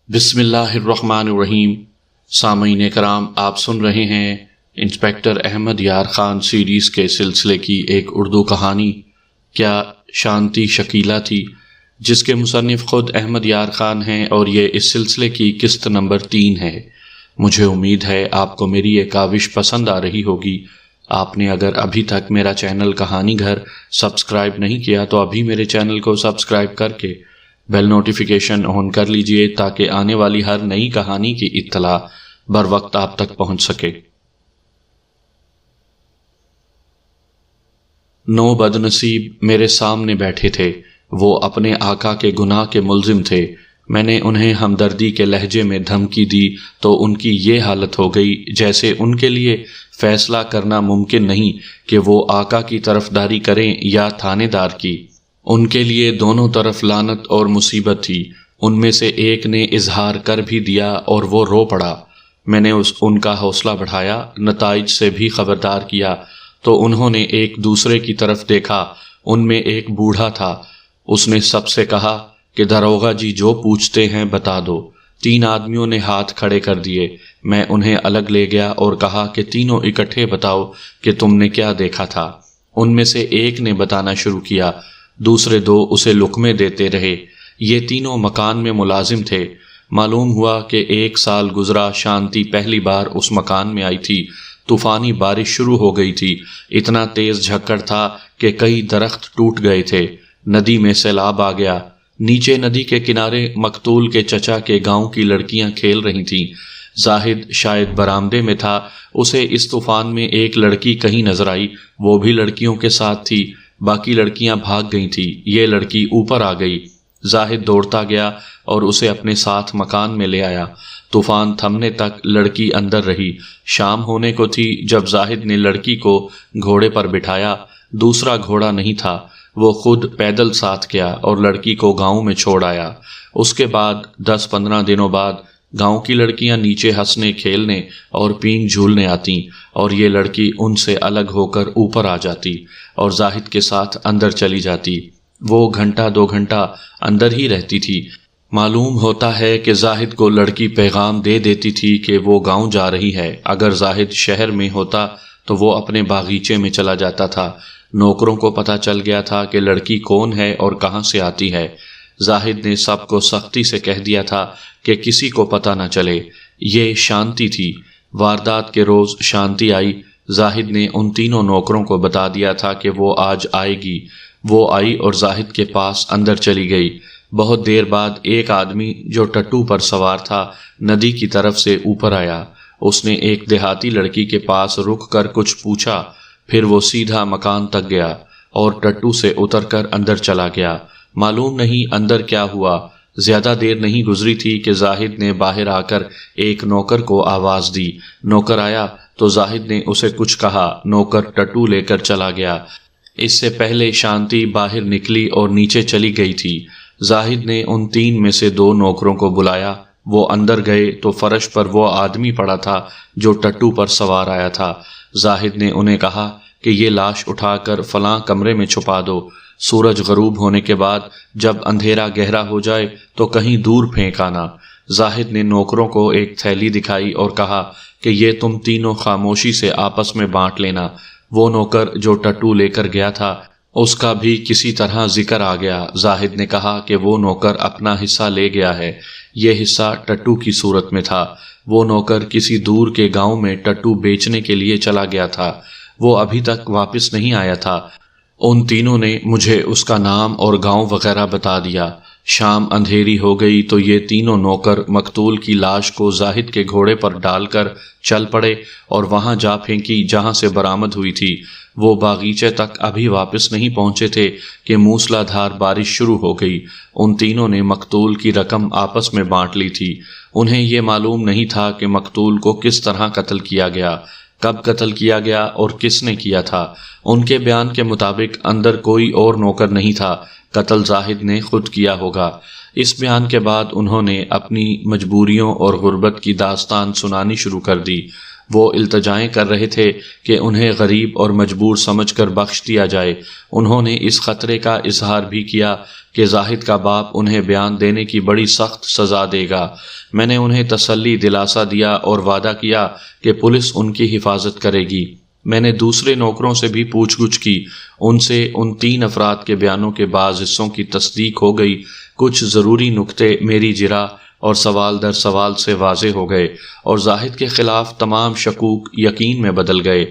بسم اللہ الرحمن الرحیم۔ سامعین کرام، آپ سن رہے ہیں انسپکٹر احمد یار خان سیریز کے سلسلے کی ایک اردو کہانی کیا شانتی شکیلا تھی، جس کے مصنف خود احمد یار خان ہیں، اور یہ اس سلسلے کی قسط نمبر 3 ہے۔ مجھے امید ہے آپ کو میری یہ کاوش پسند آ رہی ہوگی۔ آپ نے اگر ابھی تک میرا چینل کہانی گھر سبسکرائب نہیں کیا تو ابھی میرے چینل کو سبسکرائب کر کے بیل نوٹیفیکیشن آن کر لیجئے تاکہ آنے والی ہر نئی کہانی کی اطلاع بر وقت آپ تک پہنچ سکے۔ 9 بد نصیب میرے سامنے بیٹھے تھے۔ وہ اپنے آقا کے گناہ کے ملزم تھے۔ میں نے انہیں ہمدردی کے لہجے میں دھمکی دی تو ان کی یہ حالت ہو گئی جیسے ان کے لیے فیصلہ کرنا ممکن نہیں کہ وہ آقا کی طرفداری کریں یا تھانے دار کی۔ ان کے لیے دونوں طرف لعنت اور مصیبت تھی۔ ان میں سے ایک نے اظہار کر بھی دیا اور وہ رو پڑا۔ میں نے ان کا حوصلہ بڑھایا، نتائج سے بھی خبردار کیا تو انہوں نے ایک دوسرے کی طرف دیکھا۔ ان میں ایک بوڑھا تھا۔ اس نے سب سے کہا کہ داروغہ جی جو پوچھتے ہیں بتا دو۔ 3 آدمیوں نے ہاتھ کھڑے کر دیے۔ میں انہیں الگ لے گیا اور کہا کہ تینوں اکٹھے بتاؤ کہ تم نے کیا دیکھا تھا۔ ان میں سے ایک نے بتانا شروع کیا، دوسرے 2 اسے لقمے دیتے رہے۔ یہ تینوں مکان میں ملازم تھے۔ معلوم ہوا کہ 1 سال گزرا شانتی پہلی بار اس مکان میں آئی تھی۔ طوفانی بارش شروع ہو گئی تھی۔ اتنا تیز جھکڑ تھا کہ کئی درخت ٹوٹ گئے تھے۔ ندی میں سیلاب آ گیا۔ نیچے ندی کے کنارے مقتول کے چچا کے گاؤں کی لڑکیاں کھیل رہی تھیں۔ زاہد شاید برآمدے میں تھا۔ اسے اس طوفان میں ایک لڑکی کہیں نظر آئی۔ وہ بھی لڑکیوں کے ساتھ تھی۔ باقی لڑکیاں بھاگ گئی تھیں۔ یہ لڑکی اوپر آ گئی۔ زاہد دوڑتا گیا اور اسے اپنے ساتھ مکان میں لے آیا۔ طوفان تھمنے تک لڑکی اندر رہی۔ شام ہونے کو تھی جب زاہد نے لڑکی کو گھوڑے پر بٹھایا۔ دوسرا گھوڑا نہیں تھا۔ وہ خود پیدل ساتھ گیا اور لڑکی کو گاؤں میں چھوڑ آیا۔ اس کے بعد 10-15 دنوں بعد گاؤں کی لڑکیاں نیچے ہنسنے کھیلنے اور پینگ جھولنے آتیں، اور یہ لڑکی ان سے الگ ہو کر اوپر آ جاتی اور زاہد کے ساتھ اندر چلی جاتی۔ وہ 1-2 گھنٹہ اندر ہی رہتی تھی۔ معلوم ہوتا ہے کہ زاہد کو لڑکی پیغام دے دیتی تھی کہ وہ گاؤں جا رہی ہے۔ اگر زاہد شہر میں ہوتا تو وہ اپنے باغیچے میں چلا جاتا تھا۔ نوکروں کو پتہ چل گیا تھا کہ لڑکی کون ہے اور کہاں سے آتی ہے۔ زاہد نے سب کو سختی سے کہہ دیا تھا کہ کسی کو پتہ نہ چلے۔ یہ شانتی تھی۔ واردات کے روز شانتی آئی۔ زاہد نے ان تینوں نوکروں کو بتا دیا تھا کہ وہ آج آئے گی۔ وہ آئی اور زاہد کے پاس اندر چلی گئی۔ بہت دیر بعد ایک آدمی جو ٹٹو پر سوار تھا ندی کی طرف سے اوپر آیا۔ اس نے ایک دیہاتی لڑکی کے پاس رک کر کچھ پوچھا، پھر وہ سیدھا مکان تک گیا اور ٹٹو سے اتر کر اندر چلا گیا۔ معلوم نہیں اندر کیا ہوا۔ زیادہ دیر نہیں گزری تھی کہ زاہد نے باہر آ کر ایک نوکر کو آواز دی۔ نوکر آیا تو زاہد نے اسے کچھ کہا۔ نوکر ٹٹو لے کر چلا گیا۔ اس سے پہلے شانتی باہر نکلی اور نیچے چلی گئی تھی۔ زاہد نے ان 3 میں سے 2 نوکروں کو بلایا۔ وہ اندر گئے تو فرش پر وہ آدمی پڑا تھا جو ٹٹو پر سوار آیا تھا۔ زاہد نے انہیں کہا کہ یہ لاش اٹھا کر فلاں کمرے میں چھپا دو۔ سورج غروب ہونے کے بعد جب اندھیرا گہرا ہو جائے تو کہیں دور پھینک آنا۔ زاہد نے نوکروں کو ایک تھیلی دکھائی اور کہا کہ یہ تم تینوں خاموشی سے آپس میں بانٹ لینا۔ وہ نوکر جو ٹٹو لے کر گیا تھا اس کا بھی کسی طرح ذکر آ گیا۔ زاہد نے کہا کہ وہ نوکر اپنا حصہ لے گیا ہے۔ یہ حصہ ٹٹو کی صورت میں تھا۔ وہ نوکر کسی دور کے گاؤں میں ٹٹو بیچنے کے لیے چلا گیا تھا۔ وہ ابھی تک واپس نہیں آیا تھا۔ ان تینوں نے مجھے اس کا نام اور گاؤں وغیرہ بتا دیا۔ شام اندھیری ہو گئی تو یہ تینوں نوکر مقتول کی لاش کو زاہد کے گھوڑے پر ڈال کر چل پڑے اور وہاں جا پھینکی جہاں سے برآمد ہوئی تھی۔ وہ باغیچے تک ابھی واپس نہیں پہنچے تھے کہ موسلا دھار بارش شروع ہو گئی۔ ان تینوں نے مقتول کی رقم آپس میں بانٹ لی تھی۔ انہیں یہ معلوم نہیں تھا کہ مقتول کو کس طرح قتل کیا گیا، کب قتل کیا گیا اور کس نے کیا تھا۔ ان کے بیان کے مطابق اندر کوئی اور نوکر نہیں تھا۔ قتل زاہد نے خود کیا ہوگا۔ اس بیان کے بعد انہوں نے اپنی مجبوریوں اور غربت کی داستان سنانی شروع کر دی۔ وہ التجائیں کر رہے تھے کہ انہیں غریب اور مجبور سمجھ کر بخش دیا جائے۔ انہوں نے اس خطرے کا اظہار بھی کیا کہ زاہد کا باپ انہیں بیان دینے کی بڑی سخت سزا دے گا۔ میں نے انہیں تسلی دلاسا دیا اور وعدہ کیا کہ پولیس ان کی حفاظت کرے گی۔ میں نے دوسرے نوکروں سے بھی پوچھ گچھ کی، ان سے ان 3 افراد کے بیانوں کے بعض حصوں کی تصدیق ہو گئی۔ کچھ ضروری نکتے میری جرح اور سوال در سوال سے واضح ہو گئے اور زاہد کے خلاف تمام شکوک یقین میں بدل گئے۔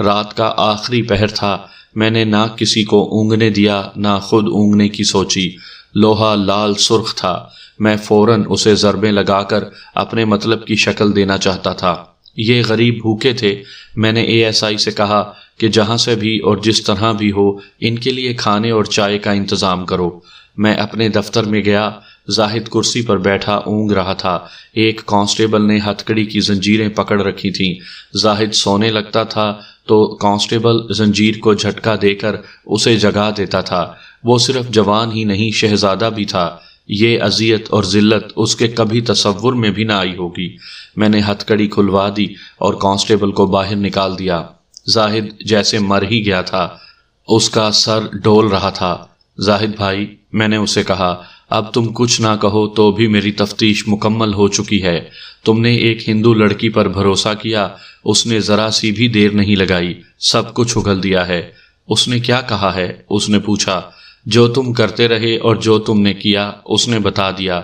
رات کا آخری پہر تھا، میں نے نہ کسی کو اونگنے دیا نہ خود اونگنے کی سوچی۔ لوہا لال سرخ تھا، میں فوراً اسے ضربیں لگا کر اپنے مطلب کی شکل دینا چاہتا تھا۔ یہ غریب بھوکے تھے۔ میں نے ASI سے کہا کہ جہاں سے بھی اور جس طرح بھی ہو ان کے لیے کھانے اور چائے کا انتظام کرو۔ میں اپنے دفتر میں گیا۔ زاہد کرسی پر بیٹھا اونگ رہا تھا۔ ایک کانسٹیبل نے ہتھکڑی کی زنجیریں پکڑ رکھی تھیں۔ زاہد سونے لگتا تھا تو کانسٹیبل زنجیر کو جھٹکا دے کر اسے جگا دیتا تھا۔ وہ صرف جوان ہی نہیں، شہزادہ بھی تھا۔ یہ اذیت اور ذلت اس کے کبھی تصور میں بھی نہ آئی ہوگی۔ میں نے ہتھکڑی کھلوا دی اور کانسٹیبل کو باہر نکال دیا۔ زاہد جیسے مر ہی گیا تھا، اس کا سر ڈول رہا تھا۔ زاہد بھائی، میں نے اسے کہا، اب تم کچھ نہ کہو تو بھی میری تفتیش مکمل ہو چکی ہے۔ تم نے ایک ہندو لڑکی پر بھروسہ کیا، اس نے ذرا سی بھی دیر نہیں لگائی، سب کچھ اگل دیا ہے۔ اس نے کیا کہا ہے؟ اس نے پوچھا۔ جو تم کرتے رہے اور جو تم نے کیا اس نے بتا دیا۔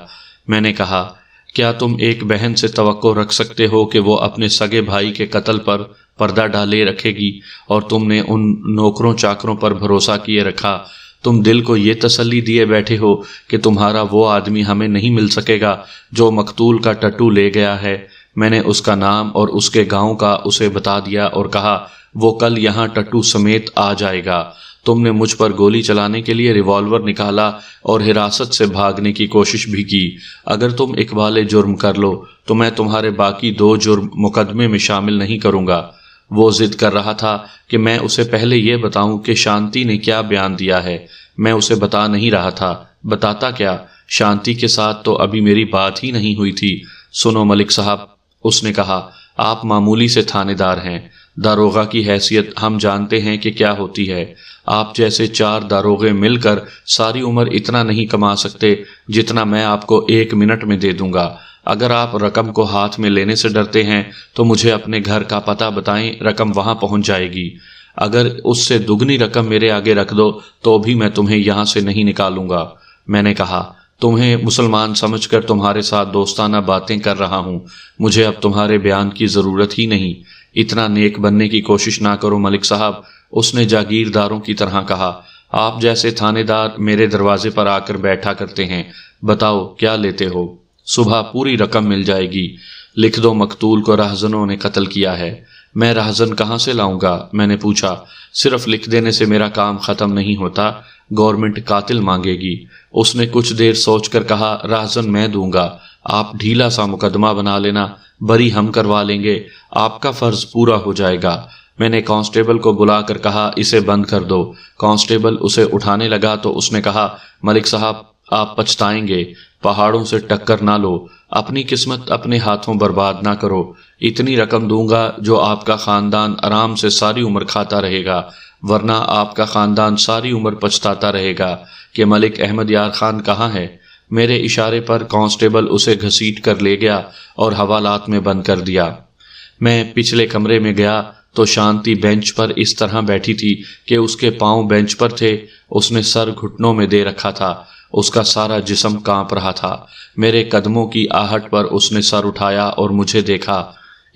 میں نے کہا، کیا تم ایک بہن سے توقع رکھ سکتے ہو کہ وہ اپنے سگے بھائی کے قتل پر پردہ ڈالے رکھے گی، اور تم نے ان نوکروں چاکروں پر بھروسہ کیے رکھا؟ تم دل کو یہ تسلی دیے بیٹھے ہو کہ تمہارا وہ آدمی ہمیں نہیں مل سکے گا جو مقتول کا ٹٹو لے گیا ہے۔ میں نے اس کا نام اور اس کے گاؤں کا اسے بتا دیا اور کہا وہ کل یہاں ٹٹو سمیت آ جائے گا۔ تم نے مجھ پر گولی چلانے کے لیے ریوالور نکالا اور حراست سے بھاگنے کی کوشش بھی کی۔ اگر تم اقبال جرم کر لو تو میں تمہارے باقی 2 جرم مقدمے میں شامل نہیں کروں گا۔ وہ ضد کر رہا تھا کہ میں اسے پہلے یہ بتاؤں کہ شانتی نے کیا بیان دیا ہے۔ میں اسے بتا نہیں رہا تھا۔ بتاتا کیا؟ شانتی کے ساتھ تو ابھی میری بات ہی نہیں ہوئی تھی۔ سنو ملک صاحب، اس نے کہا، آپ معمولی سے تھانے دار ہیں۔ داروغہ کی حیثیت ہم جانتے ہیں کہ کیا ہوتی ہے۔ آپ جیسے 4 داروغے مل کر ساری عمر اتنا نہیں کما سکتے جتنا میں آپ کو 1 منٹ میں دے دوں گا۔ اگر آپ رقم کو ہاتھ میں لینے سے ڈرتے ہیں تو مجھے اپنے گھر کا پتہ بتائیں، رقم وہاں پہنچ جائے گی۔ اگر اس سے دگنی رقم میرے آگے رکھ دو تو بھی میں تمہیں یہاں سے نہیں نکالوں گا۔ میں نے کہا، تمہیں مسلمان سمجھ کر تمہارے ساتھ دوستانہ باتیں کر رہا ہوں، مجھے اب تمہارے بیان کی ضرورت ہی نہیں۔ اتنا نیک بننے کی کوشش نہ کرو ملک صاحب، اس نے جاگیرداروں کی طرح کہا۔ آپ جیسے تھانے دار میرے دروازے پر آ کر بیٹھا کرتے ہیں۔ بتاؤ کیا لیتے ہو؟ صبح پوری رقم مل جائے گی۔ لکھ دو مقتول کو رہزنوں نے قتل کیا ہے۔ میں رہزن کہاں سے لاؤں گا؟ میں نے پوچھا۔ صرف لکھ دینے سے میرا کام ختم نہیں ہوتا، گورنمنٹ قاتل مانگے گی۔ اس نے کچھ دیر سوچ کر کہا، رہزن میں دوں گا، آپ ڈھیلا سا مقدمہ بنا لینا، بری ہم کروا لیں گے، آپ کا فرض پورا ہو جائے گا۔ میں نے کانسٹیبل کو بلا کر کہا، اسے بند کر دو۔ کانسٹیبل اسے اٹھانے لگا تو اس نے کہا، ملک صاحب آپ پچھتائیں گے، پہاڑوں سے ٹکر نہ لو، اپنی قسمت اپنے ہاتھوں برباد نہ کرو۔ اتنی رقم دوں گا جو آپ کا خاندان آرام سے ساری عمر کھاتا رہے گا، ورنہ آپ کا خاندان ساری عمر پچھتاتا رہے گا کہ ملک احمد یار خان کہاں ہے۔ میرے اشارے پر کانسٹیبل اسے گھسیٹ کر لے گیا اور حوالات میں بند کر دیا۔ میں پچھلے کمرے میں گیا تو شانتی بینچ پر اس طرح بیٹھی تھی کہ اس کے پاؤں بینچ پر تھے، اس نے سر گھٹنوں میں دے رکھا تھا، اس کا سارا جسم کانپ رہا تھا۔ میرے قدموں کی آہٹ پر اس نے سر اٹھایا اور مجھے دیکھا۔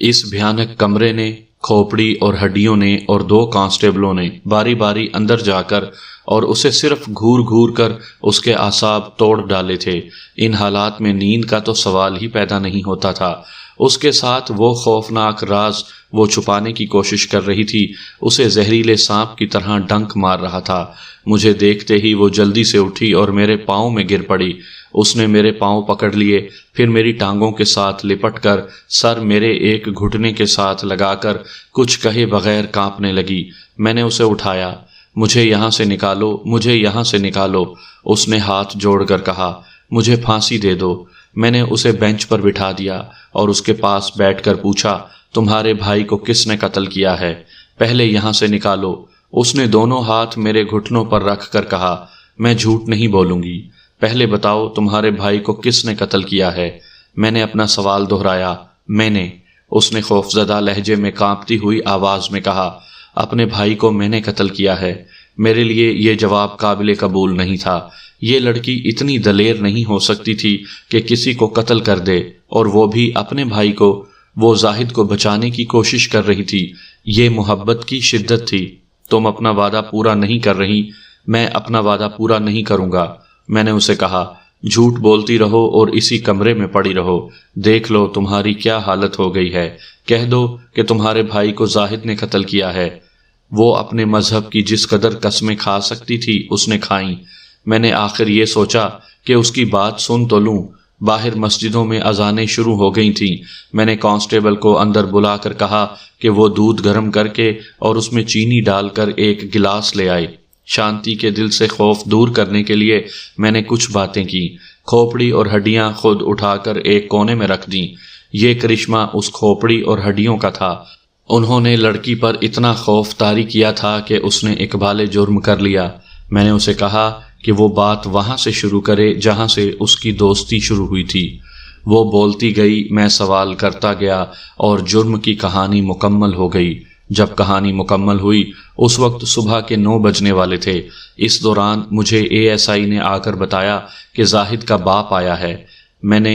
اس بھیانک کمرے نے، کھوپڑی اور ہڈیوں نے اور 2 کانسٹیبلوں نے باری باری اندر جا کر اور اسے صرف گھور گھور کر اس کے اعصاب توڑ ڈالے تھے۔ ان حالات میں نیند کا تو سوال ہی پیدا نہیں ہوتا تھا۔ اس کے ساتھ وہ خوفناک راز وہ چھپانے کی کوشش کر رہی تھی، اسے زہریلے سانپ کی طرح ڈنک مار رہا تھا۔ مجھے دیکھتے ہی وہ جلدی سے اٹھی اور میرے پاؤں میں گر پڑی۔ اس نے میرے پاؤں پکڑ لیے، پھر میری ٹانگوں کے ساتھ لپٹ کر سر میرے ایک گھٹنے کے ساتھ لگا کر کچھ کہے بغیر کانپنے لگی۔ میں نے اسے اٹھایا۔ مجھے یہاں سے نکالو، مجھے یہاں سے نکالو، اس نے ہاتھ جوڑ کر کہا۔ مجھے پھانسی دے دو۔ میں نے اسے بینچ پر بٹھا دیا اور اس کے پاس بیٹھ کر پوچھا، تمہارے بھائی کو کس نے قتل کیا ہے؟ پہلے یہاں سے نکالو۔ اس نے دونوں ہاتھ میرے گھٹنوں پر رکھ کر کہا، میں جھوٹ نہیں بولوں گی۔ پہلے بتاؤ تمہارے بھائی کو کس نے قتل کیا ہے؟ میں نے اپنا سوال دہرایا۔ میں نے، اس نے خوفزدہ لہجے میں کانپتی ہوئی آواز میں کہا، اپنے بھائی کو میں نے قتل کیا ہے۔ میرے لیے یہ جواب قابل قبول نہیں تھا۔ یہ لڑکی اتنی دلیر نہیں ہو سکتی تھی کہ کسی کو قتل کر دے، اور وہ بھی اپنے بھائی کو۔ وہ زاہد کو بچانے کی کوشش کر رہی تھی۔ یہ محبت کی شدت تھی۔ تم اپنا وعدہ پورا نہیں کر رہی۔ میں اپنا وعدہ پورا نہیں کروں گا، میں نے اسے کہا۔ جھوٹ بولتی رہو اور اسی کمرے میں پڑی رہو۔ دیکھ لو تمہاری کیا حالت ہو گئی ہے۔ کہہ دو کہ تمہارے بھائی کو زاہد نے قتل کیا ہے۔ وہ اپنے مذہب کی جس قدر قسمیں کھا سکتی تھی اس نے کھائیں۔ میں نے آخر یہ سوچا کہ اس کی بات سن تو لوں۔ باہر مسجدوں میں اذانیں شروع ہو گئی تھیں۔ میں نے کانسٹیبل کو اندر بلا کر کہا کہ وہ دودھ گرم کر کے اور اس میں چینی ڈال کر ایک گلاس لے آئے۔ شانتی کے دل سے خوف دور کرنے کے لیے میں نے کچھ باتیں کی۔ کھوپڑی اور ہڈیاں خود اٹھا کر ایک کونے میں رکھ دیں۔ یہ کرشمہ اس کھوپڑی اور ہڈیوں کا تھا۔ انہوں نے لڑکی پر اتنا خوف طاری کیا تھا کہ اس نے اقبال جرم کر لیا۔ میں نے اسے کہا کہ وہ بات وہاں سے شروع کرے جہاں سے اس کی دوستی شروع ہوئی تھی۔ وہ بولتی گئی، میں سوال کرتا گیا اور جرم کی کہانی مکمل ہو گئی۔ جب کہانی مکمل ہوئی اس وقت صبح کے 9 بجنے والے تھے۔ اس دوران مجھے ASI نے آ کر بتایا کہ زاہد کا باپ آیا ہے۔ میں نے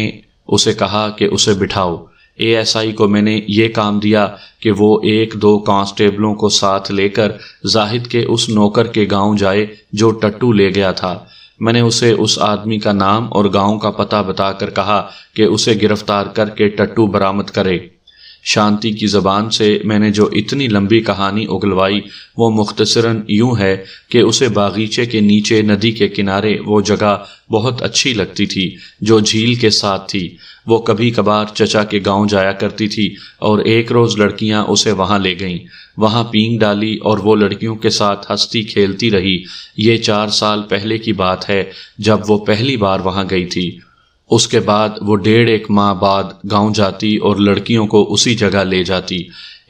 اسے کہا کہ اسے بٹھاؤ۔ ASI کو میں نے یہ کام دیا کہ وہ 1-2 کانسٹیبلوں کو ساتھ لے کر زاہد کے اس نوکر کے گاؤں جائے جو ٹٹو لے گیا تھا۔ میں نے اسے اس آدمی کا نام اور گاؤں کا پتہ بتا کر کہا کہ اسے گرفتار کر کے ٹٹو برآمد کرے۔ شانتی کی زبان سے میں نے جو اتنی لمبی کہانی اگلوائی وہ مختصراً یوں ہے کہ اسے باغیچے کے نیچے ندی کے کنارے وہ جگہ بہت اچھی لگتی تھی جو جھیل کے ساتھ تھی۔ وہ کبھی کبھار چچا کے گاؤں جایا کرتی تھی اور ایک روز لڑکیاں اسے وہاں لے گئیں۔ وہاں پینگ ڈالی اور وہ لڑکیوں کے ساتھ ہنستی کھیلتی رہی۔ یہ 4 سال پہلے کی بات ہے جب وہ پہلی بار وہاں گئی تھی۔ اس کے بعد وہ 1.5 ماہ بعد گاؤں جاتی اور لڑکیوں کو اسی جگہ لے جاتی۔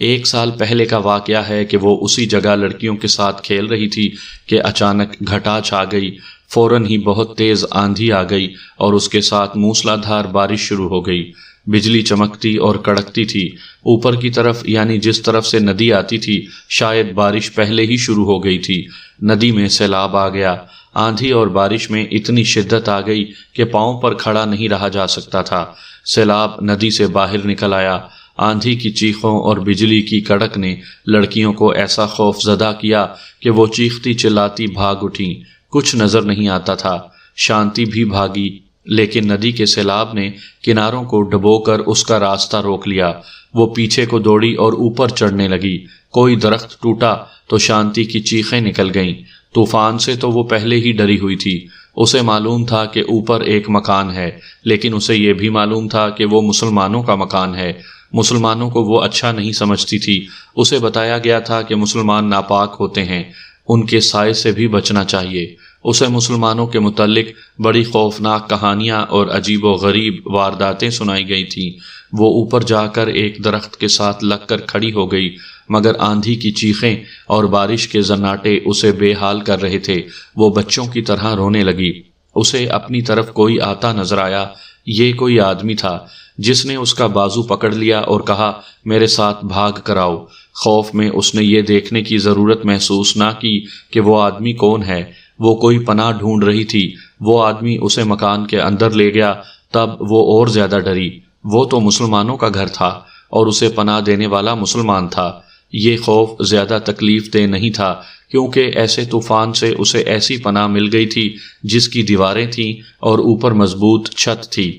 1 سال پہلے کا واقعہ ہے کہ وہ اسی جگہ لڑکیوں کے ساتھ کھیل رہی تھی کہ اچانک گھٹا چھا گئی۔ فوراً ہی بہت تیز آندھی آ گئی اور اس کے ساتھ موسلا دھار بارش شروع ہو گئی۔ بجلی چمکتی اور کڑکتی تھی۔ اوپر کی طرف یعنی جس طرف سے ندی آتی تھی شاید بارش پہلے ہی شروع ہو گئی تھی۔ ندی میں سیلاب آ گیا۔ آندھی اور بارش میں اتنی شدت آ گئی کہ پاؤں پر کھڑا نہیں رہا جا سکتا تھا۔ سیلاب ندی سے باہر نکل آیا۔ آندھی کی چیخوں اور بجلی کی کڑک نے لڑکیوں کو ایسا خوف زدہ کیا کہ وہ چیختی چلاتی بھاگ اٹھیں۔ کچھ نظر نہیں آتا تھا۔ شانتی بھی بھاگی، لیکن ندی کے سیلاب نے کناروں کو ڈبو کر اس کا راستہ روک لیا۔ وہ پیچھے کو دوڑی اور اوپر چڑھنے لگی۔ کوئی درخت ٹوٹا تو شانتی کی چیخیں نکل گئیں۔ طوفان سے تو وہ پہلے ہی ڈری ہوئی تھی۔ اسے معلوم تھا کہ اوپر ایک مکان ہے، لیکن اسے یہ بھی معلوم تھا کہ وہ مسلمانوں کا مکان ہے۔ مسلمانوں کو وہ اچھا نہیں سمجھتی تھی۔ اسے بتایا گیا تھا کہ مسلمان ناپاک ہوتے ہیں، ان کے سائے سے بھی بچنا چاہیے۔ اسے مسلمانوں کے متعلق بڑی خوفناک کہانیاں اور عجیب و غریب وارداتیں سنائی گئی تھیں۔ وہ اوپر جا کر ایک درخت کے ساتھ لگ کر کھڑی ہو گئی، مگر آندھی کی چیخیں اور بارش کے زناٹے اسے بے حال کر رہے تھے۔ وہ بچوں کی طرح رونے لگی۔ اسے اپنی طرف کوئی آتا نظر آیا۔ یہ کوئی آدمی تھا جس نے اس کا بازو پکڑ لیا اور کہا، میرے ساتھ بھاگ کر آؤ۔ خوف میں اس نے یہ دیکھنے کی ضرورت محسوس نہ کی کہ وہ آدمی کون ہے۔ وہ کوئی پناہ ڈھونڈ رہی تھی۔ وہ آدمی اسے مکان کے اندر لے گیا، تب وہ اور زیادہ ڈری۔ وہ تو مسلمانوں کا گھر تھا اور اسے پناہ دینے والا مسلمان تھا۔ یہ خوف زیادہ تکلیف دہ نہیں تھا کیونکہ ایسے طوفان سے اسے ایسی پناہ مل گئی تھی جس کی دیواریں تھیں اور اوپر مضبوط چھت تھی۔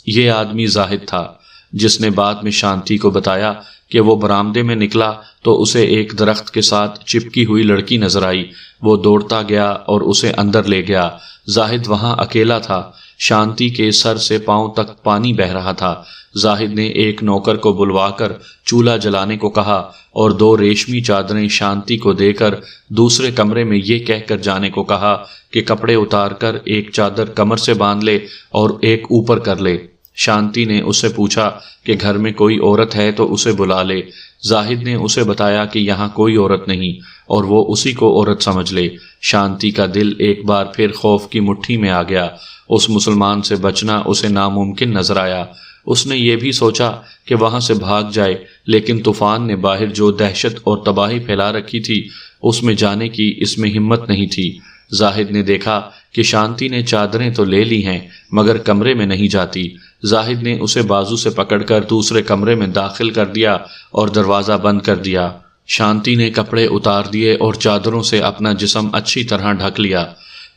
یہ آدمی زاہد تھا، جس نے بعد میں شانتی کو بتایا کہ وہ برآمدے میں نکلا تو اسے ایک درخت کے ساتھ چپکی ہوئی لڑکی نظر آئی۔ وہ دوڑتا گیا اور اسے اندر لے گیا۔ زاہد وہاں اکیلا تھا۔ شانتی کے سر سے پاؤں تک پانی بہہ رہا تھا۔ زاہد نے ایک نوکر کو بلوا کر چولہا جلانے کو کہا اور 2 ریشمی چادریں شانتی کو دے کر دوسرے کمرے میں یہ کہہ کر جانے کو کہا کہ کپڑے اتار کر ایک چادر کمر سے باندھ لے اور ایک اوپر کر لے۔ شانتی نے اسے پوچھا کہ گھر میں کوئی عورت ہے تو اسے بلا لے۔ زاہد نے اسے بتایا کہ یہاں کوئی عورت نہیں اور وہ اسی کو عورت سمجھ لے۔ شانتی کا دل ایک بار پھر خوف کی مٹھی میں آ گیا۔ اس مسلمان سے بچنا اسے ناممکن نظر آیا۔ اس نے یہ بھی سوچا کہ وہاں سے بھاگ جائے، لیکن طوفان نے باہر جو دہشت اور تباہی پھیلا رکھی تھی اس میں جانے کی اس میں ہمت نہیں تھی۔ زاہد نے دیکھا کہ شانتی نے چادریں تو لے لی ہیں مگر کمرے میں نہیں جاتی۔ زاہد نے اسے بازو سے پکڑ کر دوسرے کمرے میں داخل کر دیا اور دروازہ بند کر دیا۔ شانتی نے کپڑے اتار دیے اور چادروں سے اپنا جسم اچھی طرح ڈھک لیا۔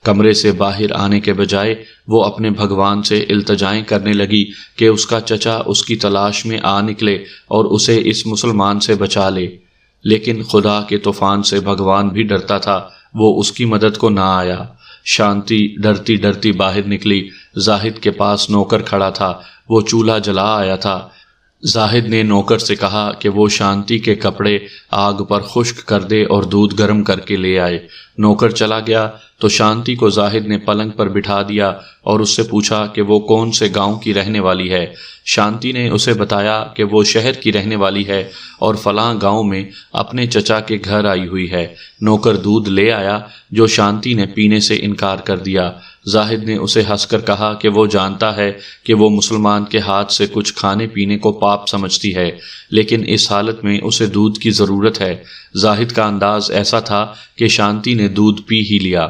کمرے سے باہر آنے کے بجائے وہ اپنے بھگوان سے التجائیں کرنے لگی کہ اس کا چچا اس کی تلاش میں آ نکلے اور اسے اس مسلمان سے بچا لے، لیکن خدا کے طوفان سے بھگوان بھی ڈرتا تھا، وہ اس کی مدد کو نہ آیا۔ شانتی ڈرتی ڈرتی باہر نکلی۔ زاہد کے پاس نوکر کھڑا تھا، وہ چولہا جلا آیا تھا۔ زاہد نے نوکر سے کہا کہ وہ شانتی کے کپڑے آگ پر خشک کر دے اور دودھ گرم کر کے لے آئے۔ نوکر چلا گیا تو شانتی کو زاہد نے پلنگ پر بٹھا دیا اور اس سے پوچھا کہ وہ کون سے گاؤں کی رہنے والی ہے۔ شانتی نے اسے بتایا کہ وہ شہر کی رہنے والی ہے اور فلاں گاؤں میں اپنے چچا کے گھر آئی ہوئی ہے۔ نوکر دودھ لے آیا جو شانتی نے پینے سے انکار کر دیا۔ زاہد نے اسے ہنس کر کہا کہ وہ جانتا ہے کہ وہ مسلمان کے ہاتھ سے کچھ کھانے پینے کو پاپ سمجھتی ہے، لیکن اس حالت میں اسے دودھ کی ضرورت ہے۔ زاہد کا انداز ایسا تھا کہ شانتی نے دودھ پی ہی لیا۔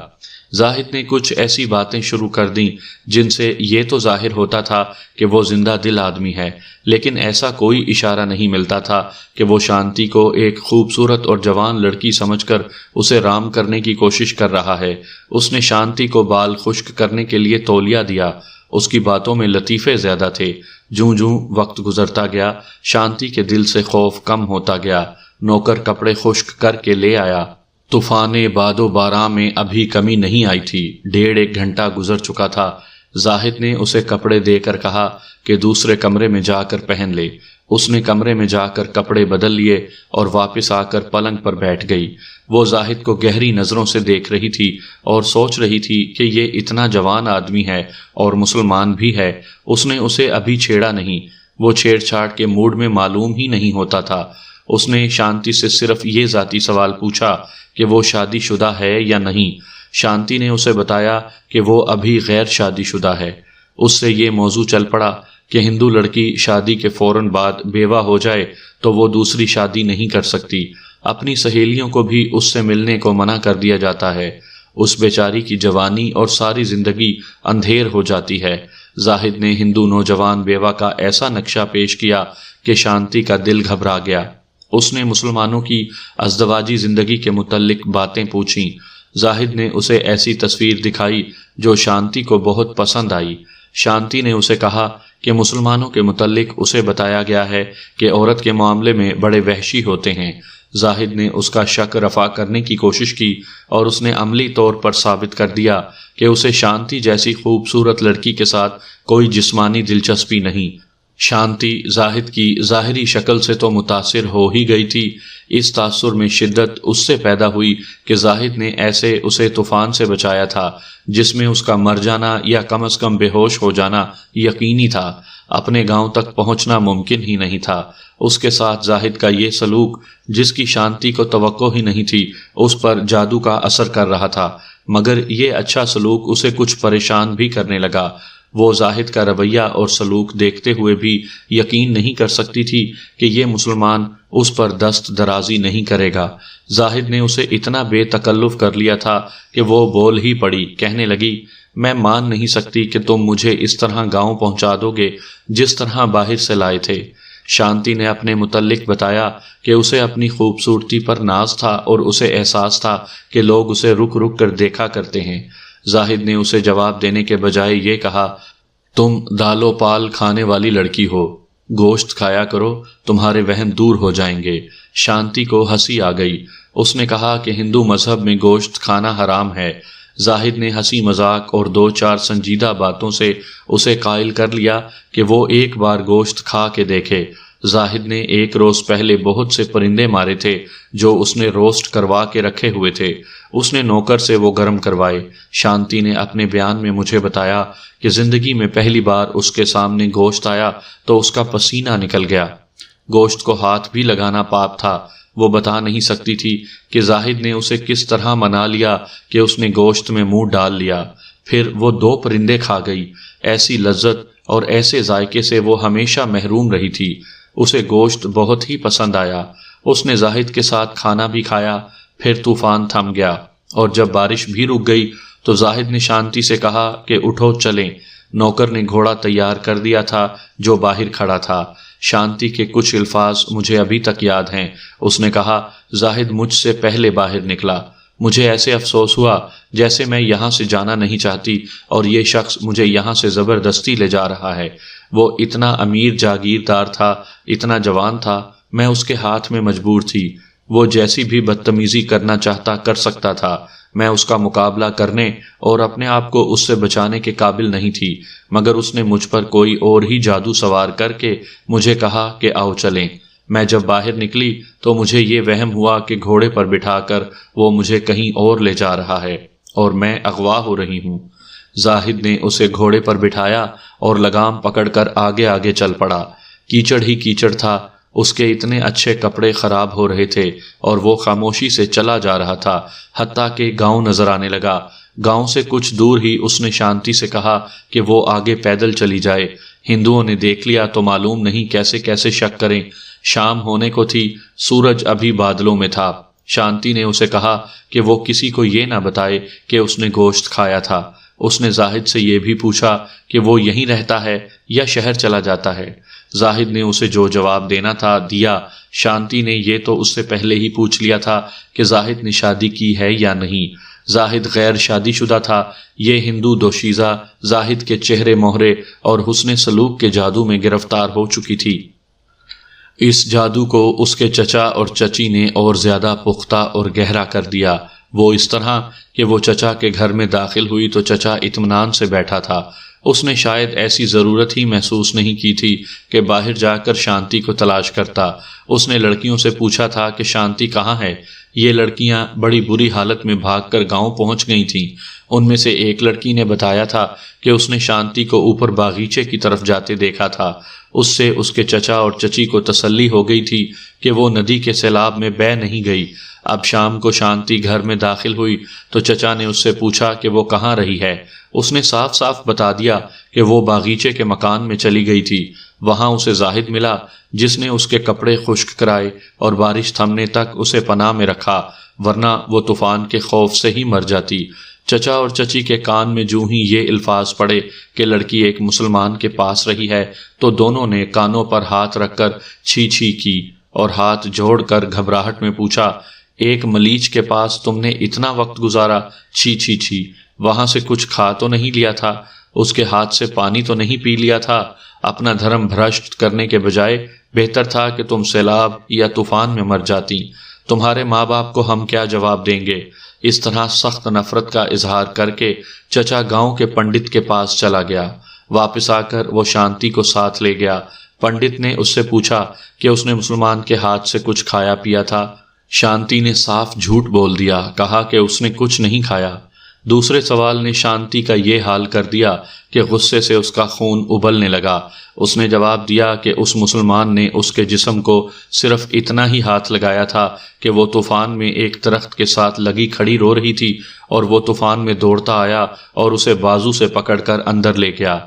زاہد نے کچھ ایسی باتیں شروع کر دیں جن سے یہ تو ظاہر ہوتا تھا کہ وہ زندہ دل آدمی ہے، لیکن ایسا کوئی اشارہ نہیں ملتا تھا کہ وہ شانتی کو ایک خوبصورت اور جوان لڑکی سمجھ کر اسے رام کرنے کی کوشش کر رہا ہے۔ اس نے شانتی کو بال خشک کرنے کے لیے تولیہ دیا۔ اس کی باتوں میں لطیفے زیادہ تھے۔ جوں جوں وقت گزرتا گیا شانتی کے دل سے خوف کم ہوتا گیا۔ نوکر کپڑے خشک کر کے لے آیا۔ طوفان باد و باران میں ابھی کمی نہیں آئی تھی۔ 1.5 گھنٹہ گزر چکا تھا۔ زاہد نے اسے کپڑے دے کر کہا کہ دوسرے کمرے میں جا کر پہن لے۔ اس نے کمرے میں جا کر کپڑے بدل لیے اور واپس آ کر پلنگ پر بیٹھ گئی۔ وہ زاہد کو گہری نظروں سے دیکھ رہی تھی اور سوچ رہی تھی کہ یہ اتنا جوان آدمی ہے اور مسلمان بھی ہے، اس نے اسے ابھی چھیڑا نہیں۔ وہ چھیڑ چھاڑ کے موڈ میں معلوم ہی نہیں ہوتا تھا۔ اس نے شانتی سے صرف یہ ذاتی سوال پوچھا کہ وہ شادی شدہ ہے یا نہیں۔ شانتی نے اسے بتایا کہ وہ ابھی غیر شادی شدہ ہے۔ اس سے یہ موضوع چل پڑا کہ ہندو لڑکی شادی کے فوراً بعد بیوہ ہو جائے تو وہ دوسری شادی نہیں کر سکتی۔ اپنی سہیلیوں کو بھی اس سے ملنے کو منع کر دیا جاتا ہے۔ اس بیچاری کی جوانی اور ساری زندگی اندھیر ہو جاتی ہے۔ زاہد نے ہندو نوجوان بیوہ کا ایسا نقشہ پیش کیا کہ شانتی کا دل گھبرا گیا۔ اس نے مسلمانوں کی ازدواجی زندگی کے متعلق باتیں پوچھیں۔ زاہد نے اسے ایسی تصویر دکھائی جو شانتی کو بہت پسند آئی۔ شانتی نے اسے کہا کہ مسلمانوں کے متعلق اسے بتایا گیا ہے کہ عورت کے معاملے میں بڑے وحشی ہوتے ہیں۔ زاہد نے اس کا شک رفع کرنے کی کوشش کی اور اس نے عملی طور پر ثابت کر دیا کہ اسے شانتی جیسی خوبصورت لڑکی کے ساتھ کوئی جسمانی دلچسپی نہیں۔ شانتی زاہد کی ظاہری شکل سے تو متاثر ہو ہی گئی تھی، اس تاثر میں شدت اس سے پیدا ہوئی کہ زاہد نے ایسے اسے طوفان سے بچایا تھا جس میں اس کا مر جانا یا کم از کم بے ہوش ہو جانا یقینی تھا۔ اپنے گاؤں تک پہنچنا ممکن ہی نہیں تھا۔ اس کے ساتھ زاہد کا یہ سلوک جس کی شانتی کو توقع ہی نہیں تھی اس پر جادو کا اثر کر رہا تھا، مگر یہ اچھا سلوک اسے کچھ پریشان بھی کرنے لگا۔ وہ زاہد کا رویہ اور سلوک دیکھتے ہوئے بھی یقین نہیں کر سکتی تھی کہ یہ مسلمان اس پر دست درازی نہیں کرے گا۔ زاہد نے اسے اتنا بے تکلف کر لیا تھا کہ وہ بول ہی پڑی، کہنے لگی، میں مان نہیں سکتی کہ تم مجھے اس طرح گاؤں پہنچا دو گے جس طرح باہر سے لائے تھے۔ شانتی نے اپنے متعلق بتایا کہ اسے اپنی خوبصورتی پر ناز تھا اور اسے احساس تھا کہ لوگ اسے رک رک کر دیکھا کرتے ہیں۔ زاہد نے اسے جواب دینے کے بجائے یہ کہا، تم دال و پال کھانے والی لڑکی ہو، گوشت کھایا کرو، تمہارے وہم دور ہو جائیں گے۔ شانتی کو ہنسی آ گئی۔ اس نے کہا کہ ہندو مذہب میں گوشت کھانا حرام ہے۔ زاہد نے ہنسی مذاق اور 2-4 سنجیدہ باتوں سے اسے قائل کر لیا کہ وہ ایک بار گوشت کھا کے دیکھے۔ زاہد نے ایک روز پہلے بہت سے پرندے مارے تھے جو اس نے روسٹ کروا کے رکھے ہوئے تھے۔ اس نے نوکر سے وہ گرم کروائے۔ شانتی نے اپنے بیان میں مجھے بتایا کہ زندگی میں پہلی بار اس کے سامنے گوشت آیا تو اس کا پسینہ نکل گیا۔ گوشت کو ہاتھ بھی لگانا پاپ تھا۔ وہ بتا نہیں سکتی تھی کہ زاہد نے اسے کس طرح منا لیا کہ اس نے گوشت میں منہ ڈال لیا۔ پھر وہ 2 پرندے کھا گئی۔ ایسی لذت اور ایسے ذائقے سے وہ ہمیشہ محروم رہی تھی۔ اسے گوشت بہت ہی پسند آیا۔ اس نے زاہد کے ساتھ کھانا بھی کھایا۔ پھر طوفان تھم گیا اور جب بارش بھی رک گئی تو زاہد نے شانتی سے کہا کہ اٹھو چلیں۔ نوکر نے گھوڑا تیار کر دیا تھا جو باہر کھڑا تھا۔ شانتی کے کچھ الفاظ مجھے ابھی تک یاد ہیں۔ اس نے کہا، زاہد مجھ سے پہلے باہر نکلا۔ مجھے ایسے افسوس ہوا جیسے میں یہاں سے جانا نہیں چاہتی اور یہ شخص مجھے یہاں سے زبردستی لے جا رہا ہے۔ وہ اتنا امیر جاگیردار تھا، اتنا جوان تھا، میں اس کے ہاتھ میں مجبور تھی۔ وہ جیسی بھی بدتمیزی کرنا چاہتا کر سکتا تھا۔ میں اس کا مقابلہ کرنے اور اپنے آپ کو اس سے بچانے کے قابل نہیں تھی، مگر اس نے مجھ پر کوئی اور ہی جادو سوار کر کے مجھے کہا کہ آؤ چلیں۔ میں جب باہر نکلی تو مجھے یہ وہم ہوا کہ گھوڑے پر بٹھا کر وہ مجھے کہیں اور لے جا رہا ہے اور میں اغوا ہو رہی ہوں۔ زاہد نے اسے گھوڑے پر بٹھایا اور لگام پکڑ کر آگے آگے چل پڑا۔ کیچڑ ہی کیچڑ تھا، اس کے اتنے اچھے کپڑے خراب ہو رہے تھے اور وہ خاموشی سے چلا جا رہا تھا، حتیٰ کہ گاؤں نظر آنے لگا۔ گاؤں سے کچھ دور ہی اس نے شانتی سے کہا کہ وہ آگے پیدل چلی جائے۔ ہندوؤں نے دیکھ لیا تو معلوم نہیں کیسے کیسے شک کریں۔ شام ہونے کو تھی، سورج ابھی بادلوں میں تھا۔ شانتی نے اسے کہا کہ وہ کسی کو یہ نہ بتائے کہ اس نے گوشت کھایا تھا۔ اس نے زاہد سے یہ بھی پوچھا کہ وہ یہیں رہتا ہے یا شہر چلا جاتا ہے۔ زاہد نے اسے جو جواب دینا تھا دیا۔ شانتی نے یہ تو اس سے پہلے ہی پوچھ لیا تھا کہ زاہد نے شادی کی ہے یا نہیں۔ زاہد غیر شادی شدہ تھا۔ یہ ہندو دوشیزہ زاہد کے چہرے مہرے اور حسن سلوک کے جادو میں گرفتار ہو چکی تھی۔ اس جادو کو اس کے چچا اور چچی نے اور زیادہ پختہ اور گہرا کر دیا۔ وہ اس طرح کہ وہ چچا کے گھر میں داخل ہوئی تو چچا اطمینان سے بیٹھا تھا۔ اس نے شاید ایسی ضرورت ہی محسوس نہیں کی تھی کہ باہر جا کر شانتی کو تلاش کرتا۔ اس نے لڑکیوں سے پوچھا تھا کہ شانتی کہاں ہے۔ یہ لڑکیاں بڑی بری حالت میں بھاگ کر گاؤں پہنچ گئی تھیں۔ ان میں سے ایک لڑکی نے بتایا تھا کہ اس نے شانتی کو اوپر باغیچے کی طرف جاتے دیکھا تھا۔ اس سے اس کے چچا اور چچی کو تسلی ہو گئی تھی کہ وہ ندی کے سیلاب میں بہہ نہیں گئی۔ اب شام کو شانتی گھر میں داخل ہوئی تو چچا نے اس سے پوچھا کہ وہ کہاں رہی ہے۔ اس نے صاف صاف بتا دیا کہ وہ باغیچے کے مکان میں چلی گئی تھی۔ وہاں اسے زاہد ملا جس نے اس کے کپڑے خشک کرائے اور بارش تھمنے تک اسے پناہ میں رکھا، ورنہ وہ طوفان کے خوف سے ہی مر جاتی۔ چچا اور چچی کے کان میں جو ہی یہ الفاظ پڑے کہ لڑکی ایک مسلمان کے پاس رہی ہے تو دونوں نے کانوں پر ہاتھ رکھ کر چھی چھی کی اور ہاتھ جوڑ کر گھبراہٹ میں پوچھا، ایک ملیچ کے پاس تم نے اتنا وقت گزارا؟ چھی چھی چھی، وہاں سے کچھ کھا تو نہیں لیا تھا؟ اس کے ہاتھ سے پانی تو نہیں پی لیا تھا؟ اپنا دھرم بھرشٹ کرنے کے بجائے بہتر تھا کہ تم سیلاب یا طوفان میں مر جاتی۔ تمہارے ماں باپ کو ہم کیا جواب دیں گے؟ اس طرح سخت نفرت کا اظہار کر کے چچا گاؤں کے پنڈت کے پاس چلا گیا۔ واپس آ کر وہ شانتی کو ساتھ لے گیا۔ پنڈت نے اس سے پوچھا کہ اس نے مسلمان کے ہاتھ سے کچھ کھایا پیا تھا۔ شانتی نے صاف جھوٹ بول دیا، کہا کہ اس نے کچھ نہیں کھایا۔ دوسرے سوال نے شانتی کا یہ حال کر دیا کہ غصے سے اس کا خون ابلنے لگا۔ اس نے جواب دیا کہ اس مسلمان نے اس کے جسم کو صرف اتنا ہی ہاتھ لگایا تھا کہ وہ طوفان میں ایک درخت کے ساتھ لگی کھڑی رو رہی تھی اور وہ طوفان میں دوڑتا آیا اور اسے بازو سے پکڑ کر اندر لے گیا۔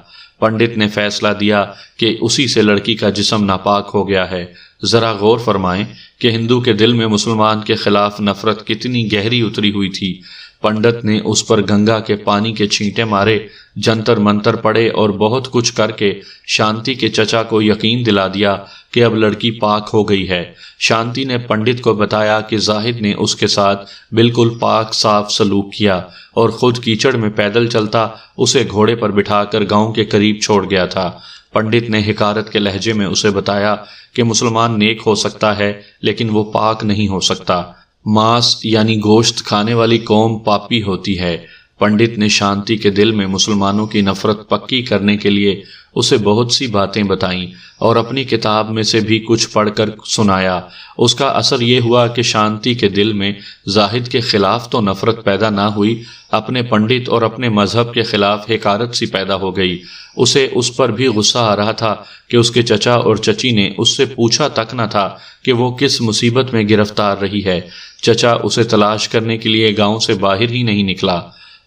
پنڈت نے فیصلہ دیا کہ اسی سے لڑکی کا جسم ناپاک ہو گیا ہے۔ ذرا غور فرمائیں کہ ہندو کے دل میں مسلمان کے خلاف نفرت کتنی گہری اتری ہوئی تھی۔ پنڈت نے اس پر گنگا کے پانی کے چھینٹے مارے، جنتر منتر پڑے اور بہت کچھ کر کے شانتی کے چچا کو یقین دلا دیا کہ اب لڑکی پاک ہو گئی ہے۔ شانتی نے پنڈت کو بتایا کہ زاہد نے اس کے ساتھ بالکل پاک صاف سلوک کیا اور خود کیچڑ میں پیدل چلتا اسے گھوڑے پر بٹھا کر گاؤں کے قریب چھوڑ گیا تھا۔ پنڈت نے حکارت کے لہجے میں اسے بتایا کہ مسلمان نیک ہو سکتا ہے لیکن وہ پاک نہیں ہو سکتا۔ ماس یعنی گوشت کھانے والی قوم پاپی ہوتی ہے۔ پنڈت نے شانتی کے دل میں مسلمانوں کی نفرت پکی کرنے کے لیے اسے بہت سی باتیں بتائیں اور اپنی کتاب میں سے بھی کچھ پڑھ کر سنایا۔ اس کا اثر یہ ہوا کہ شانتی کے دل میں زاہد کے خلاف تو نفرت پیدا نہ ہوئی، اپنے پنڈت اور اپنے مذہب کے خلاف حقارت سی پیدا ہو گئی۔ اسے اس پر بھی غصہ آ رہا تھا کہ اس کے چچا اور چچی نے اس سے پوچھا تک نہ تھا کہ وہ کس مصیبت میں گرفتار رہی ہے۔ چچا اسے تلاش کرنے کے لیے گاؤں سے باہر ہی نہیں نکلا۔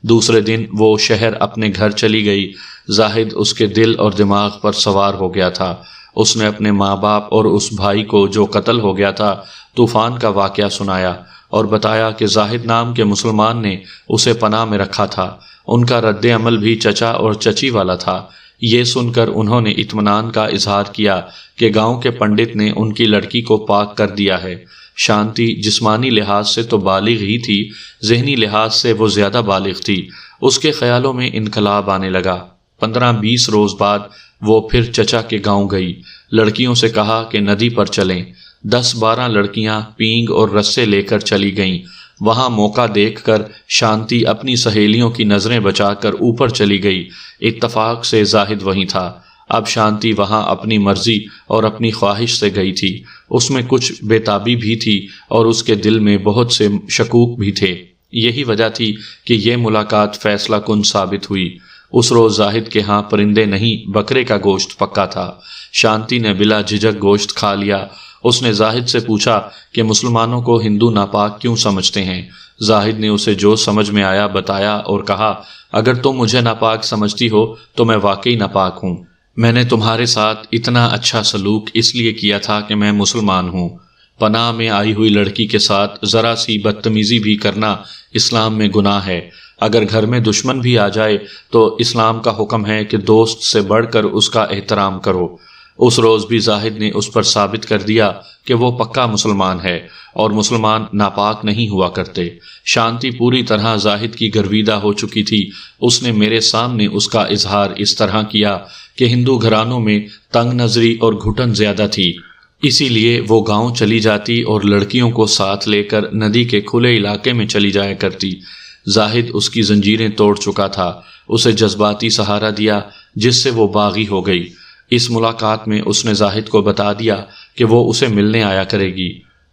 دوسرے دن وہ شہر اپنے گھر چلی گئی۔ زاہد اس کے دل اور دماغ پر سوار ہو گیا تھا۔ اس نے اپنے ماں باپ اور اس بھائی کو جو قتل ہو گیا تھا طوفان کا واقعہ سنایا اور بتایا کہ زاہد نام کے مسلمان نے اسے پناہ میں رکھا تھا۔ ان کا رد عمل بھی چچا اور چچی والا تھا۔ یہ سن کر انہوں نے اطمینان کا اظہار کیا کہ گاؤں کے پنڈت نے ان کی لڑکی کو پاک کر دیا ہے۔ شانتی جسمانی لحاظ سے تو بالغ ہی تھی، ذہنی لحاظ سے وہ زیادہ بالغ تھی۔ اس کے خیالوں میں انقلاب آنے لگا۔ 15-20 روز بعد وہ پھر چچا کے گاؤں گئی۔ لڑکیوں سے کہا کہ ندی پر چلیں۔ 10-12 لڑکیاں پینگ اور رسے لے کر چلی گئیں۔ وہاں موقع دیکھ کر شانتی اپنی سہیلیوں کی نظریں بچا کر اوپر چلی گئی۔ اتفاق سے زاہد وہیں تھا۔ اب شانتی وہاں اپنی مرضی اور اپنی خواہش سے گئی تھی۔ اس میں کچھ بے تابی بھی تھی اور اس کے دل میں بہت سے شکوک بھی تھے۔ یہی وجہ تھی کہ یہ ملاقات فیصلہ کن ثابت ہوئی۔ اس روز زاہد کے ہاں پرندے نہیں بکرے کا گوشت پکا تھا۔ شانتی نے بلا جھجک گوشت کھا لیا۔ اس نے زاہد سے پوچھا کہ مسلمانوں کو ہندو ناپاک کیوں سمجھتے ہیں؟ زاہد نے اسے جو سمجھ میں آیا بتایا اور کہا، اگر تم مجھے ناپاک سمجھتی ہو تو میں واقعی ناپاک ہوں۔ میں نے تمہارے ساتھ اتنا اچھا سلوک اس لیے کیا تھا کہ میں مسلمان ہوں۔ پناہ میں آئی ہوئی لڑکی کے ساتھ ذرا سی بدتمیزی بھی کرنا اسلام میں گناہ ہے۔ اگر گھر میں دشمن بھی آ جائے تو اسلام کا حکم ہے کہ دوست سے بڑھ کر اس کا احترام کرو۔ اس روز بھی زاہد نے اس پر ثابت کر دیا کہ وہ پکا مسلمان ہے اور مسلمان ناپاک نہیں ہوا کرتے۔ شانتی پوری طرح زاہد کی گرویدہ ہو چکی تھی۔ اس نے میرے سامنے اس کا اظہار اس طرح کیا کہ ہندو گھرانوں میں تنگ نظری اور گھٹن زیادہ تھی، اسی لیے وہ گاؤں چلی جاتی اور لڑکیوں کو ساتھ لے کر ندی کے کھلے علاقے میں چلی جایا کرتی۔ زاہد اس کی زنجیریں توڑ چکا تھا۔ اسے جذباتی سہارا دیا جس سے وہ باغی ہو گئی۔ اس ملاقات میں اس نے زاہد کو بتا دیا کہ وہ اسے ملنے آیا کرے گی۔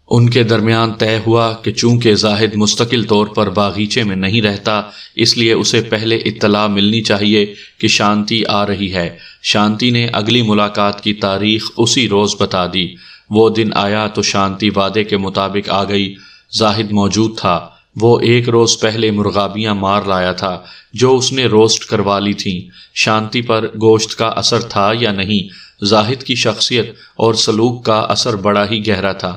ان کے درمیان طے ہوا کہ چونکہ زاہد مستقل طور پر باغیچے میں نہیں رہتا، اس لیے اسے پہلے اطلاع ملنی چاہیے کہ شانتی آ رہی ہے۔ شانتی نے اگلی ملاقات کی تاریخ اسی روز بتا دی۔ وہ دن آیا تو شانتی وعدے کے مطابق آ گئی۔ زاہد موجود تھا۔ وہ ایک روز پہلے مرغابیاں مار لایا تھا جو اس نے روسٹ کروا لی تھیں۔ شانتی پر گوشت کا اثر تھا یا نہیں، زاہد کی شخصیت اور سلوک کا اثر بڑا ہی گہرا تھا۔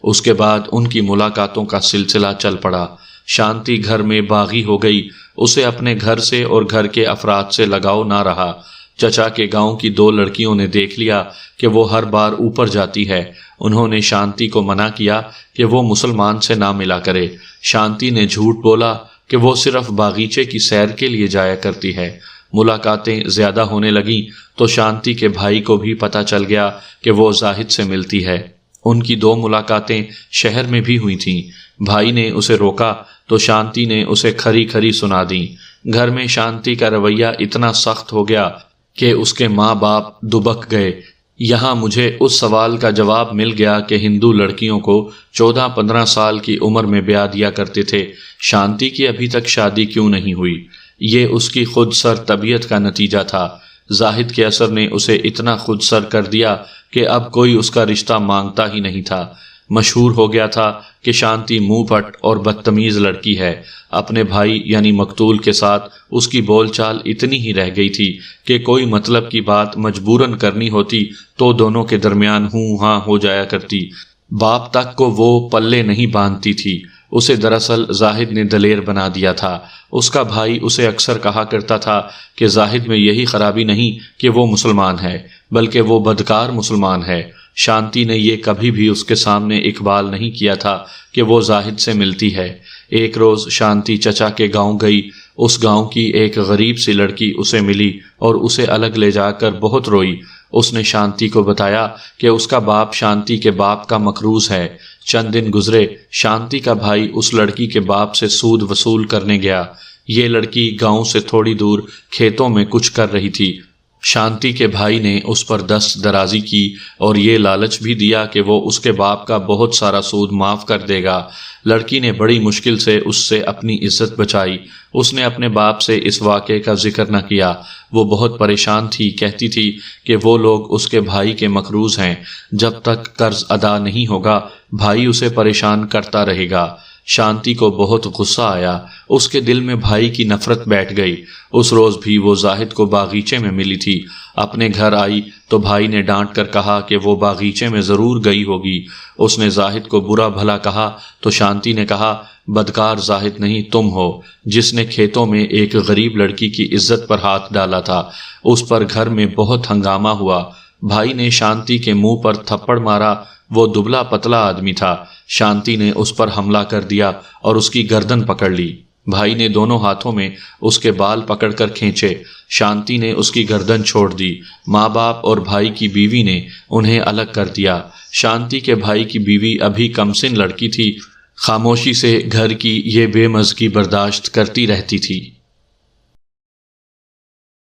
اس کے بعد ان کی ملاقاتوں کا سلسلہ چل پڑا۔ شانتی گھر میں باغی ہو گئی۔ اسے اپنے گھر سے اور گھر کے افراد سے لگاؤ نہ رہا۔ چچا کے گاؤں کی 2 لڑکیوں نے دیکھ لیا کہ وہ ہر بار اوپر جاتی ہے۔ انہوں نے شانتی کو منع کیا کہ وہ مسلمان سے نہ ملا کرے۔ شانتی نے جھوٹ بولا کہ وہ صرف باغیچے کی سیر کے لیے جایا کرتی ہے۔ ملاقاتیں زیادہ ہونے لگیں تو شانتی کے بھائی کو بھی پتہ چل گیا کہ وہ زاہد سے ملتی ہے۔ ان کی 2 ملاقاتیں شہر میں بھی ہوئی تھیں۔ بھائی نے اسے روکا تو شانتی نے اسے کھری کھری سنا دیں۔ گھر میں شانتی کا رویہ اتنا سخت ہو گیا کہ اس کے ماں باپ دبک گئے۔ یہاں مجھے اس سوال کا جواب مل گیا کہ ہندو لڑکیوں کو 14-15 سال کی عمر میں بیاہ دیا کرتے تھے، شانتی کی ابھی تک شادی کیوں نہیں ہوئی؟ یہ اس کی خود سر طبیعت کا نتیجہ تھا۔ زاہد کے اثر نے اسے اتنا خود سر کر دیا کہ اب کوئی اس کا رشتہ مانگتا ہی نہیں تھا۔ مشہور ہو گیا تھا کہ شانتی منہ پٹ اور بدتمیز لڑکی ہے۔ اپنے بھائی یعنی مقتول کے ساتھ اس کی بول چال اتنی ہی رہ گئی تھی کہ کوئی مطلب کی بات مجبوراً کرنی ہوتی تو دونوں کے درمیان ہوں ہاں ہو جایا کرتی۔ باپ تک کو وہ پلے نہیں باندھتی تھی۔ اسے دراصل زاہد نے دلیر بنا دیا تھا۔ اس کا بھائی اسے اکثر کہا کرتا تھا کہ زاہد میں یہی خرابی نہیں کہ وہ مسلمان ہے، بلکہ وہ بدکار مسلمان ہے۔ شانتی نے یہ کبھی بھی اس کے سامنے اقبال نہیں کیا تھا کہ وہ زاہد سے ملتی ہے۔ ایک روز شانتی چچا کے گاؤں گئی۔ اس گاؤں کی ایک غریب سی لڑکی اسے ملی اور اسے الگ لے جا کر بہت روئی۔ اس نے شانتی کو بتایا کہ اس کا باپ شانتی کے باپ کا مقروض ہے۔ چند دن گزرے، شانتی کا بھائی اس لڑکی کے باپ سے سود وصول کرنے گیا۔ یہ لڑکی گاؤں سے تھوڑی دور کھیتوں میں کچھ کر رہی تھی۔ شانتی کے بھائی نے اس پر دست درازی کی اور یہ لالچ بھی دیا کہ وہ اس کے باپ کا بہت سارا سود معاف کر دے گا۔ لڑکی نے بڑی مشکل سے اس سے اپنی عزت بچائی۔ اس نے اپنے باپ سے اس واقعے کا ذکر نہ کیا۔ وہ بہت پریشان تھی، کہتی تھی کہ وہ لوگ اس کے بھائی کے مقروض ہیں، جب تک قرض ادا نہیں ہوگا بھائی اسے پریشان کرتا رہے گا۔ شانتی کو بہت غصہ آیا، اس کے دل میں بھائی کی نفرت بیٹھ گئی۔ اس روز بھی وہ زاہد کو باغیچے میں ملی تھی۔ اپنے گھر آئی تو بھائی نے ڈانٹ کر کہا کہ وہ باغیچے میں ضرور گئی ہوگی۔ اس نے زاہد کو برا بھلا کہا تو شانتی نے کہا، بدکار زاہد نہیں تم ہو، جس نے کھیتوں میں ایک غریب لڑکی کی عزت پر ہاتھ ڈالا تھا۔ اس پر گھر میں بہت ہنگامہ ہوا۔ بھائی نے شانتی کے منہ پر تھپڑ مارا۔ وہ دبلا پتلا آدمی تھا۔ شانتی نے اس پر حملہ کر دیا اور اس کی گردن پکڑ لی۔ بھائی نے دونوں ہاتھوں میں اس کے بال پکڑ کر کھینچے۔ شانتی نے اس کی گردن چھوڑ دی۔ ماں باپ اور بھائی کی بیوی نے انہیں الگ کر دیا۔ شانتی کے بھائی کی بیوی ابھی کمسن لڑکی تھی، خاموشی سے گھر کی یہ بے مزگی برداشت کرتی رہتی تھی۔